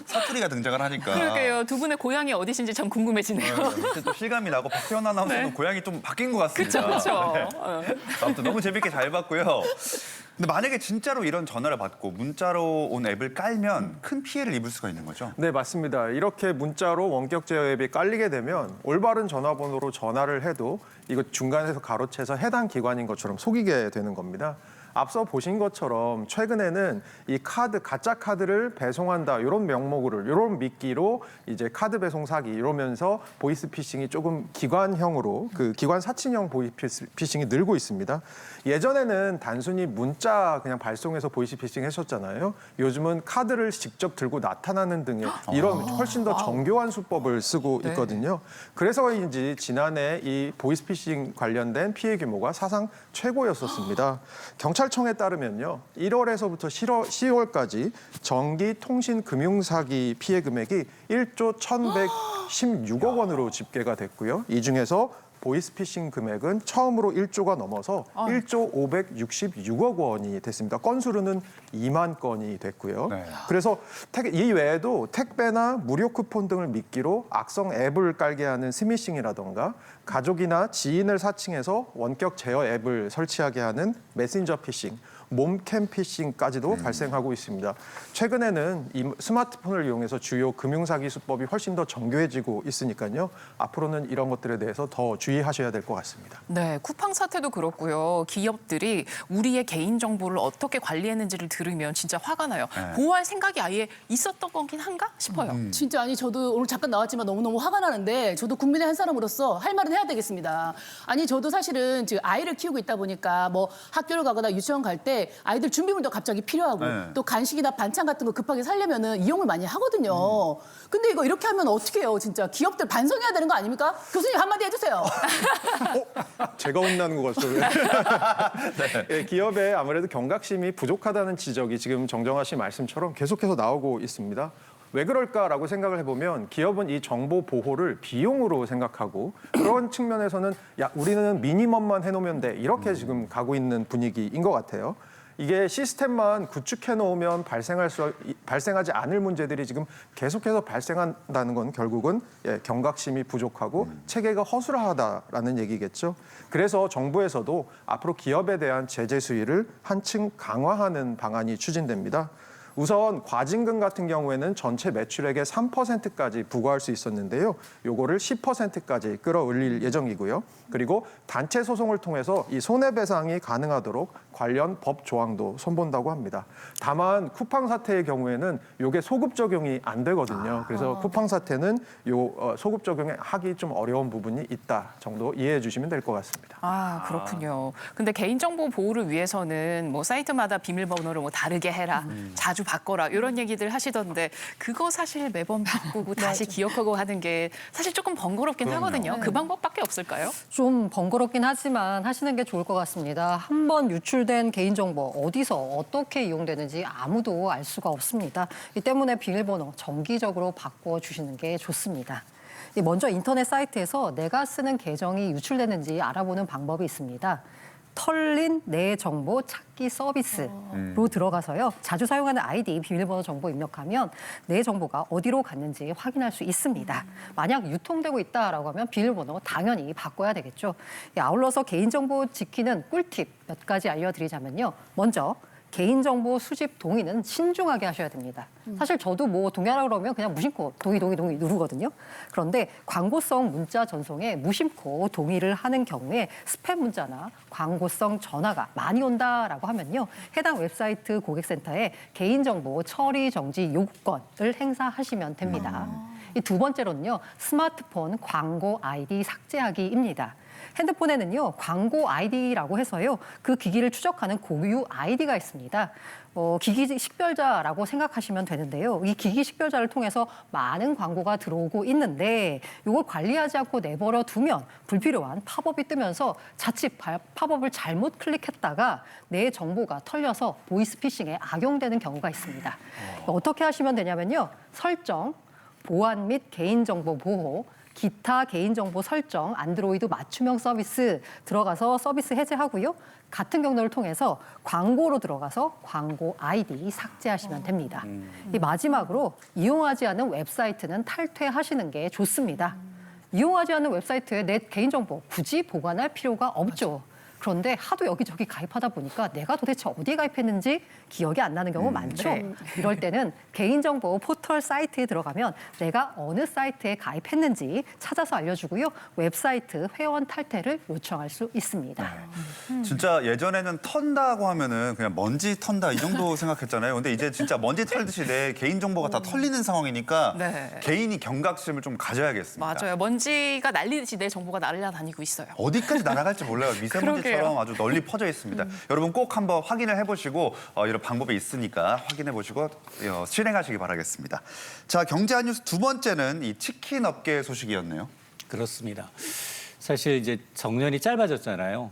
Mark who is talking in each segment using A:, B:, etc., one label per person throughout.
A: 사투리가 등장을 하니까.
B: 그러게요. 두 분의 고향이 어디신지 참 궁금해지네요.
A: 네, 또 실감이 나고 박태원 아나운서도
B: 네.
A: 고향이 좀 바뀐 것 같습니다.
B: 그렇죠.
A: 네. 아무튼 너무 재밌게 잘 봤고요. 근데 만약에 진짜로 이런 전화를 받고 문자로 온 앱을 깔면 큰 피해를 입을 수가 있는 거죠?
C: 네, 맞습니다. 이렇게 문자로 원격 제어 앱이 깔리게 되면 올바른 전화번호로 전화를 해도 이거 중간에서 가로채서 해당 기관인 것처럼 속이게 되는 겁니다. 앞서 보신 것처럼 최근에는 이 가짜 카드를 배송한다 이런 명목으로 이런 미끼로 이제 카드 배송 사기 이러면서 보이스피싱이 조금 기관형으로 기관 사칭형 보이스피싱이 늘고 있습니다. 예전에는 단순히 문자 그냥 발송해서 보이스피싱 했었잖아요. 요즘은 카드를 직접 들고 나타나는 등의 이런 훨씬 더 정교한 수법을 쓰고 있거든요. 그래서인지 지난해 이 보이스피싱 관련된 피해 규모가 사상 최고였었습니다. 경찰청에 따르면요, 1월에서부터 10월까지 전기, 통신, 금융 사기 피해 금액이 1조 1,116억 원으로 집계가 됐고요. 이 중에서 보이스피싱 금액은 처음으로 1조가 넘어서 1조 566억 원이 됐습니다. 건수로는 2만 건이 됐고요.
A: 네.
C: 그래서 이 외에도 택배나 무료 쿠폰 등을 미끼로 악성 앱을 깔게 하는 스미싱이라던가 가족이나 지인을 사칭해서 원격 제어 앱을 설치하게 하는 메신저 피싱, 몸캠 피싱까지도 발생하고 있습니다. 최근에는 이 스마트폰을 이용해서 주요 금융사기 수법이 훨씬 더 정교해지고 있으니까요. 앞으로는 이런 것들에 대해서 더 주의하셔야 될 것 같습니다.
B: 네, 쿠팡 사태도 그렇고요. 기업들이 우리의 개인 정보를 어떻게 관리했는지를 들으면 진짜 화가 나요.
A: 네.
B: 보호할 생각이 아예 있었던 거긴 한가 싶어요.
D: 진짜 아니 저도 오늘 잠깐 나왔지만 너무너무 화가 나는데 저도 국민의 한 사람으로서 할 말은 해야 되겠습니다. 아니 저도 사실은 지금 아이를 키우고 있다 보니까 뭐 학교를 가거나 유치원 갈 때 아이들 준비물도 갑자기 필요하고
A: 네.
D: 또 간식이나 반찬 같은 거 급하게 사려면은 이용을 많이 하거든요. 근데 이거 이렇게 하면 어떻게 해요? 진짜 기업들 반성해야 되는 거 아닙니까? 교수님 한마디 해주세요.
C: 제가 혼나는 것 같아요. 네, 기업에 아무래도 경각심이 부족하다는 지적이 지금 정정하 씨 말씀처럼 계속해서 나오고 있습니다. 왜 그럴까라고 생각을 해보면 기업은 이 정보 보호를 비용으로 생각하고 그런 측면에서는 야 우리는 미니멈만 해놓으면 돼 이렇게 지금 가고 있는 분위기인 것 같아요. 이게 시스템만 구축해 놓으면 발생하지 않을 문제들이 지금 계속해서 발생한다는 건 결국은 경각심이 부족하고 체계가 허술하다라는 얘기겠죠. 그래서 정부에서도 앞으로 기업에 대한 제재 수위를 한층 강화하는 방안이 추진됩니다. 우선 과징금 같은 경우에는 전체 매출액의 3%까지 부과할 수 있었는데요. 요거를 10%까지 끌어올릴 예정이고요. 그리고 단체 소송을 통해서 이 손해배상이 가능하도록 관련 법 조항도 손본다고 합니다. 다만 쿠팡 사태의 경우에는 요게 소급 적용이 안 되거든요. 그래서 쿠팡 사태는 요 소급 적용하기 좀 어려운 부분이 있다 정도 이해해 주시면 될 것 같습니다.
B: 아, 그렇군요. 근데 개인정보 보호를 위해서는 뭐 사이트마다 비밀번호를 뭐 다르게 해라, 자주 바꿔라 이런 얘기들 하시던데 그거 사실 매번 바꾸고 다시 기억하고 하는 게 사실 조금 번거롭긴 하거든요. 그 방법밖에 없을까요?
E: 좀 번거롭긴 하지만 하시는 게 좋을 것 같습니다. 한 번 유출된 개인정보 어디서 어떻게 이용되는지 아무도 알 수가 없습니다. 이 때문에 비밀번호 정기적으로 바꿔주시는 게 좋습니다. 먼저 인터넷 사이트에서 내가 쓰는 계정이 유출됐는지 알아보는 방법이 있습니다. 털린 내 정보 찾기 서비스로 들어가서요. 자주 사용하는 아이디, 비밀번호 정보 입력하면 내 정보가 어디로 갔는지 확인할 수 있습니다. 만약 유통되고 있다라고 하면 비밀번호 당연히 바꿔야 되겠죠. 아울러서 개인정보 지키는 꿀팁 몇 가지 알려드리자면요. 먼저 개인정보 수집 동의는 신중하게 하셔야 됩니다. 사실 저도 뭐 동의하라 그러면 그냥 무심코 동의 누르거든요. 그런데 광고성 문자 전송에 무심코 동의를 하는 경우에 스팸 문자나 광고성 전화가 많이 온다라고 하면요. 해당 웹사이트 고객센터에 개인정보 처리 정지 요구권을 행사하시면 됩니다. 이 두 번째로는요. 스마트폰 광고 아이디 삭제하기입니다. 핸드폰에는요, 광고 아이디라고 해서요, 그 기기를 추적하는 고유 아이디가 있습니다. 기기 식별자라고 생각하시면 되는데요. 이 기기 식별자를 통해서 많은 광고가 들어오고 있는데 이걸 관리하지 않고 내버려 두면 불필요한 팝업이 뜨면서 자칫 팝업을 잘못 클릭했다가 내 정보가 털려서 보이스피싱에 악용되는 경우가 있습니다. 어떻게 하시면 되냐면요. 설정, 보안 및 개인정보 보호, 기타 개인정보 설정, 안드로이드 맞춤형 서비스 들어가서 서비스 해제하고요. 같은 경로를 통해서 광고로 들어가서 광고 아이디 삭제하시면 됩니다. 이 마지막으로 이용하지 않은 웹사이트는 탈퇴하시는 게 좋습니다. 이용하지 않는 웹사이트에 내 개인정보 굳이 보관할 필요가 없죠. 그런데 하도 여기저기 가입하다 보니까 내가 도대체 어디에 가입했는지 기억이 안 나는 경우 많죠.
B: 네.
E: 이럴 때는 개인정보 포털 사이트에 들어가면 내가 어느 사이트에 가입했는지 찾아서 알려주고요. 웹사이트 회원 탈퇴를 요청할 수 있습니다.
A: 진짜 예전에는 턴다고 하면은 그냥 먼지 턴다 이 정도 생각했잖아요. 근데 이제 진짜 먼지 털듯이 내 개인 정보가 다 털리는 상황이니까
B: 네.
A: 개인이 경각심을 좀 가져야겠습니다.
B: 맞아요. 먼지가 날리듯이 내 정보가 날아다니고 있어요.
A: 어디까지 날아갈지 몰라요. 미세먼지처럼
B: 그러게요.
A: 아주 널리 퍼져 있습니다. 여러분 꼭 한번 확인을 해보시고 이런 방법이 있으니까 확인해보시고 실행하시기 바라겠습니다. 자, 경제한 뉴스 두 번째는 이 치킨 업계 소식이었네요.
F: 그렇습니다. 사실 이제 정년이 짧아졌잖아요.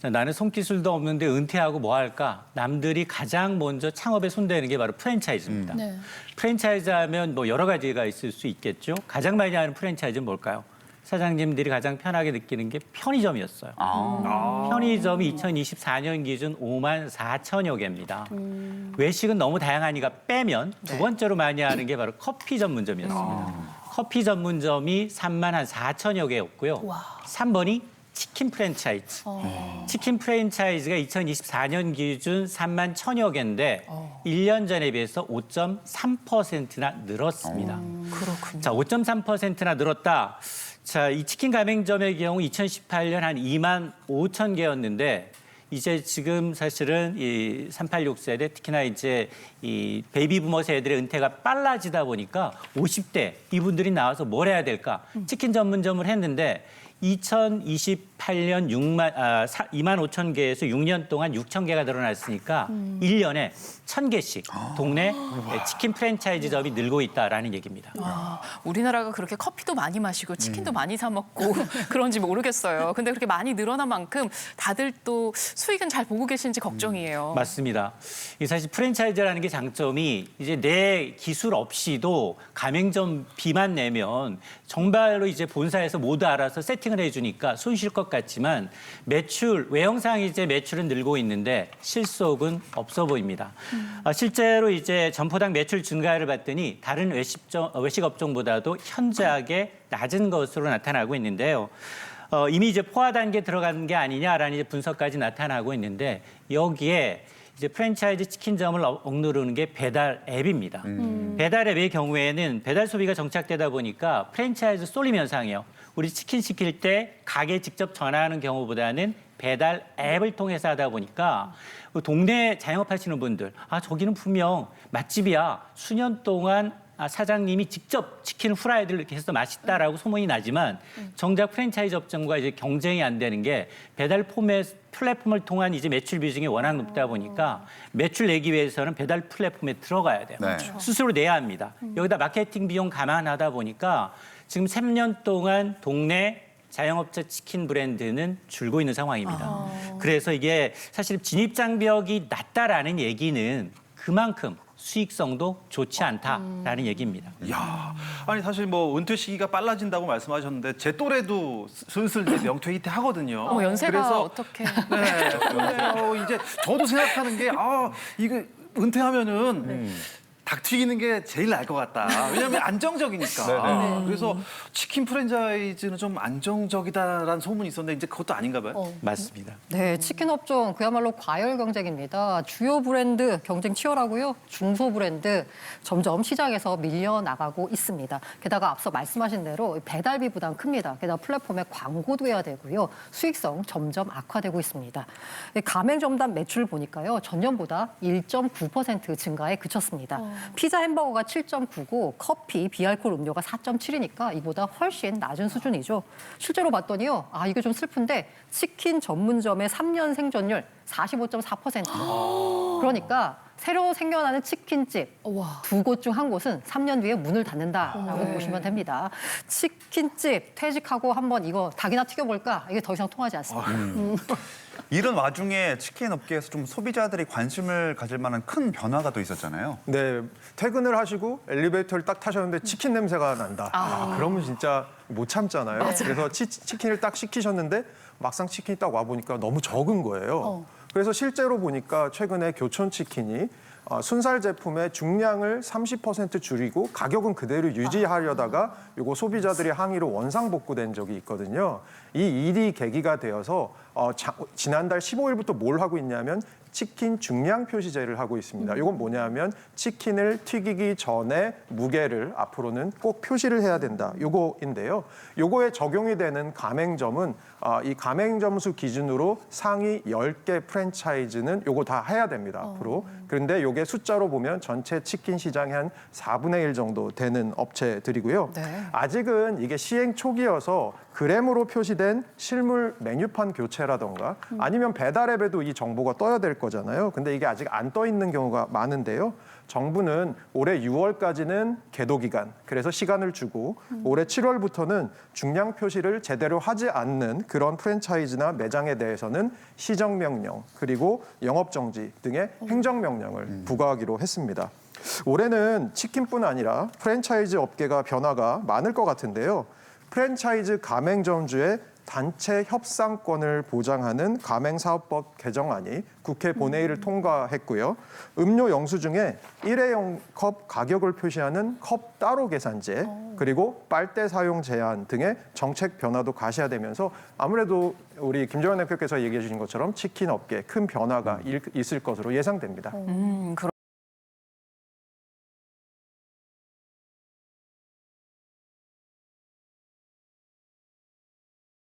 F: 나는 손기술도 없는데 은퇴하고 뭐 할까? 남들이 가장 먼저 창업에 손대는 게 바로 프랜차이즈입니다.
D: 네.
F: 프랜차이즈 하면 뭐 여러 가지가 있을 수 있겠죠. 가장 많이 하는 프랜차이즈는 뭘까요? 사장님들이 가장 편하게 느끼는 게 편의점이었어요. 편의점이 2024년 기준 5만 4천여 개입니다. 외식은 너무 다양하니까 빼면 두 번째로 많이 하는 게 바로 커피 전문점이었습니다. 커피 전문점이 3만 한 4천여 개였고요. 3번이 치킨 프랜차이즈. 치킨 프랜차이즈가 2024년 기준 3만 1천여 개인데 1년 전에 비해서 5.3%나 늘었습니다.
B: 그렇군요.
F: 자, 5.3%나 늘었다. 자, 이 치킨 가맹점의 경우 2018년 한 2만 5천 개였는데 이제 지금 사실은 이 386세대 특히나 이제 이 베이비 부머 세대들의 은퇴가 빨라지다 보니까 50대 이분들이 나와서 뭘 해야 될까? 치킨 전문점을 했는데 2028년 2만 5천 개에서 6년 동안 6천 개가 늘어났으니까 1년에 1,000개씩 동네 치킨 프랜차이즈점이 늘고 있다라는 얘기입니다.
B: 우리나라가 그렇게 커피도 많이 마시고 치킨도 많이 사 먹고 그런지 모르겠어요. 근데 그렇게 많이 늘어난 만큼 다들 또 수익은 잘 보고 계신지 걱정이에요.
F: 맞습니다. 이 사실 프랜차이즈라는 게 장점이 이제 내 기술 없이도 가맹점 비만 내면 정말로 이제 본사에서 모두 알아서 세팅을 해주니까 손쉴 것 같지만 매출, 외형상 이제 매출은 늘고 있는데 실속은 없어 보입니다. 실제로 이제 점포당 매출 증가를 봤더니 다른 외식 업종보다도 현저하게 낮은 것으로 나타나고 있는데요. 이미 이제 포화 단계에 들어간 게 아니냐라는 이제 분석까지 나타나고 있는데 여기에 이제 프랜차이즈 치킨점을 억누르는 게 배달 앱입니다. 배달 앱의 경우에는 배달 소비가 정착되다 보니까 프랜차이즈 쏠림 현상이에요. 우리 치킨 시킬 때 가게에 직접 전화하는 경우보다는 배달 앱을 통해서 하다 보니까 동네 자영업하시는 분들 저기는 분명 맛집이야. 수년 동안 사장님이 직접 치킨 후라이드를 이렇게 해서 맛있다라고 소문이 나지만 정작 프랜차이즈 업종과 이제 경쟁이 안 되는 게 배달 플랫폼을 통한 이제 매출 비중이 워낙 높다 보니까 매출 내기 위해서는 배달 플랫폼에 들어가야 돼요.
A: 네.
F: 스스로 내야 합니다. 여기다 마케팅 비용 감안하다 보니까 지금 3년 동안 동네 자영업자 치킨 브랜드는 줄고 있는 상황입니다. 그래서 이게 사실 진입장벽이 낮다라는 얘기는 그만큼 수익성도 좋지 않다라는 얘기입니다.
G: 야, 아니 사실 뭐 은퇴 시기가 빨라진다고 말씀하셨는데 제 또래도 슬슬 이제 명퇴 히트 하거든요.
B: 연세가
G: 그래서
B: 어떻게?
G: 네, 근데 이제 저도 생각하는 게 이거 은퇴하면은 닭 튀기는 게 제일 나을 것 같다. 왜냐하면 안정적이니까. 그래서 치킨 프랜차이즈는 좀 안정적이다라는 소문이 있었는데 이제 그것도 아닌가 봐요.
F: 맞습니다.
E: 네, 치킨 업종 그야말로 과열 경쟁입니다. 주요 브랜드 경쟁 치열하고요. 중소 브랜드 점점 시장에서 밀려나가고 있습니다. 게다가 앞서 말씀하신 대로 배달비 부담 큽니다. 게다가 플랫폼에 광고도 해야 되고요. 수익성 점점 악화되고 있습니다. 가맹점단 매출 보니까요. 전년보다 1.9% 증가에 그쳤습니다. 피자 햄버거가 7.9고 커피, 비알코올 음료가 4.7이니까 이보다 훨씬 낮은 수준이죠. 실제로 봤더니요. 이거 좀 슬픈데 치킨 전문점의 3년 생존율 45.4%. 그러니까 새로 생겨나는 치킨집
D: 와.
E: 두 곳 중 한 곳은 3년 뒤에 문을 닫는다라고 보시면 됩니다. 치킨집 퇴직하고 한번 이거 닭이나 튀겨볼까? 이게 더 이상 통하지 않습니다.
A: 이런 와중에 치킨 업계에서 좀 소비자들이 관심을 가질 만한 큰 변화가 또 있었잖아요.
C: 네, 퇴근을 하시고 엘리베이터를 딱 타셨는데 치킨 냄새가 난다. 그러면 진짜 못 참잖아요. 그래서 치킨을 딱 시키셨는데 막상 치킨이 딱 와보니까 너무 적은 거예요. 그래서 실제로 보니까 최근에 교촌치킨이 순살 제품의 중량을 30% 줄이고 가격은 그대로 유지하려다가 요거 소비자들이 항의로 원상복구된 적이 있거든요. 이 일이 계기가 되어서 지난달 15일부터 뭘 하고 있냐면 치킨 중량 표시제를 하고 있습니다. 이건 뭐냐면 치킨을 튀기기 전에 무게를 앞으로는 꼭 표시를 해야 된다. 요거인데요. 요거에 적용이 되는 가맹점은 이 가맹점 수 기준으로 상위 10개 프랜차이즈는 요거 다 해야 됩니다. 앞으로. 그런데 요게 숫자로 보면 전체 치킨 시장의 한 4분의 1 정도 되는 업체들이고요. 아직은 이게 시행 초기여서 그램으로 표시된 실물 메뉴판 교체라던가 아니면 배달앱에도 이 정보가 떠야 될 거잖아요. 근데 이게 아직 안 떠 있는 경우가 많은데요. 정부는 올해 6월까지는 계도 기간, 그래서 시간을 주고 올해 7월부터는 중량 표시를 제대로 하지 않는 그런 프랜차이즈나 매장에 대해서는 시정명령 그리고 영업정지 등의 행정명령을 부과하기로 했습니다. 올해는 치킨뿐 아니라 프랜차이즈 업계가 변화가 많을 것 같은데요. 프랜차이즈 가맹점주의 단체 협상권을 보장하는 가맹사업법 개정안이 국회 본회의를 통과했고요. 음료 영수증에 일회용 컵 가격을 표시하는 컵 따로 계산제, 그리고 빨대 사용 제한 등의 정책 변화도 가시화되면서 아무래도 우리 김정은 대표께서 얘기해 주신 것처럼 치킨 업계에 큰 변화가 있을 것으로 예상됩니다.